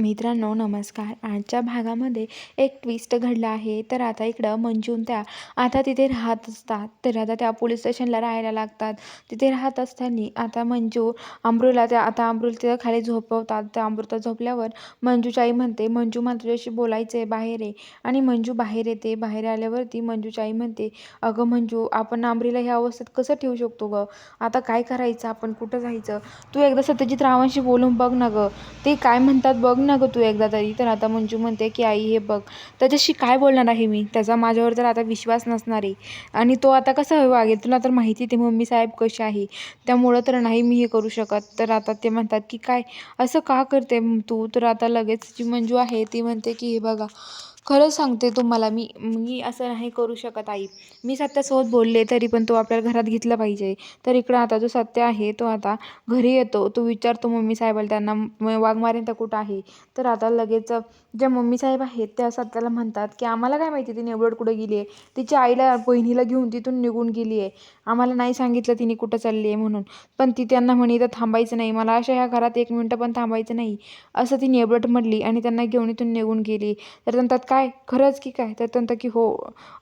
मित्रांनो नमस्कार. आजच्या भागामध्ये एक ट्विस्ट घडला आहे. तर आता इकडं मंजून त्या आता तिथे राहत असतात. तर आता त्या पोलीस स्टेशनला राहायला लागतात. तिथे राहत असताना आता मंजू अमरूला अमरूला तिथं खाली झोपवतात. त्या अमृता झोपल्यावर मंजूची आई म्हणते, "मंजू मला तुझ्याशी बोलायचं आहे, बाहेर ये." आणि मंजू बाहेर येते. बाहेर आल्यावरती मंजूची आई म्हणते, "अगं मंजू, आपण अमरीला ह्या अवस्थेत कसं ठेवू शकतो गं? आता काय करायचं? आपण कुठं जायचं? तू एकदा सत्यजित रावांशी बोलून बघ ना गं. ते काय म्हणतात बघ ना गं तू एकदा तरी." तर आता मंजू म्हणते की आई हे बघ, त्याच्याशी काय बोलणार आहे मी? त्याचा माझ्यावर तर आता विश्वास नसणार आहे आणि तो आता कसा वागेल? तुला तर माहिती ते मम्मी साहेब कसे आहे, त्यामुळं तर नाही मी हे करू शकत. तर आता ते म्हणतात की काय असं का करते तू? तर आता लगेच जी मंजू आहे ती म्हणते की हे बघा, खरंच सांगते तुम्हाला मी मी असं नाही करू शकत आई. मी सत्यासोबत बोलले तरी पण तो आपल्याला घरात घेतला पाहिजे. तर इकडं आता जो सत्य आहे तो आता घरी येतो. तो विचारतो मम्मी साहेबाला त्यांना वाघमारे तर कुठं आहे? तर आता लगेच ज्या मम्मी साहेब आहेत त्या सत्याला म्हणतात की आम्हाला काय माहिती तिने एवढं कुठं गेली आहे. तिच्या आईला बहिणीला घेऊन तिथून निघून गेली आहे. आम्हाला नाही सांगितलं तिने कुठं चालली आहे म्हणून. पण ती त्यांना म्हणे इथं थांबायचं नाही. मला अशा ह्या घरात 1 मिनिटं पण थांबायचं नाही. असं ती नेबट म्हटली आणि त्यांना घेऊन इथून निघून गेली. तर म्हणतात काय खरंच की काय? तर म्हणतात की हो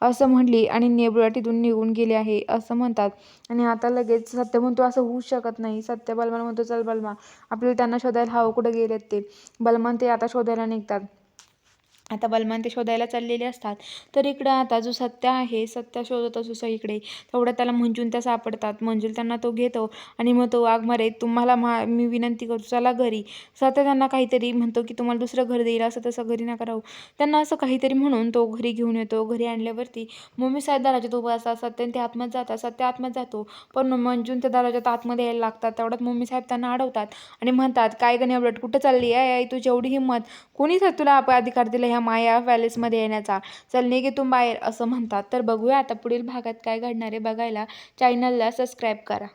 असं म्हणली आणि नेबट इथून निघून गेली आहे असं म्हणतात. आणि आता लगेच सत्य म्हणतो असं होऊच शकत नाही. सत्य बलवान म्हणतो चल बलमा आपल्याला त्यांना शोधायला हवं कुठं गेलेत ते. बलवान ते आता शोधायला निघतात. आता बलवान ते शोधायला चाललेले असतात. तर इकडं आता जो सत्य आहे सत्य शोधत असतो सगळीकडे. तेवढ्यात त्याला मंजून त्या सापडतात. मंजूला त्यांना तो घेतो आणि मग तो वाघमारे तुम्हाला मी विनंती करतो चला घरी. सत्य त्यांना काहीतरी म्हणतो की तुम्हाला दुसरं घर देईल असं तसं घरी नका राहू. त्यांना असं काहीतरी म्हणून तो घरी घेऊन येतो. घरी आणल्यावरती मम्मी साहेब दरवाजात उभं असतात. सत्य ते आतमध्ये जातात. सत्य आतमध्ये जातो. पण मंजून त्या दरवाजात आतमध्ये यायला लागतात. तेवढ्यात मम्मी साहेब त्यांना अडवतात आणि म्हणतात काय गं नेवलट कुठं चालली आहे? आई तुझी एवढी हिंमत? कोणी तुला अधिकार दिला ह्या माया पॅलेसमध्ये येण्याचा? चल निघ इथून बाहेर असं म्हणतात. तर बघूया आता पुढील भागात काय घडणार आहे बघायला चॅनलला सबस्क्राईब करा.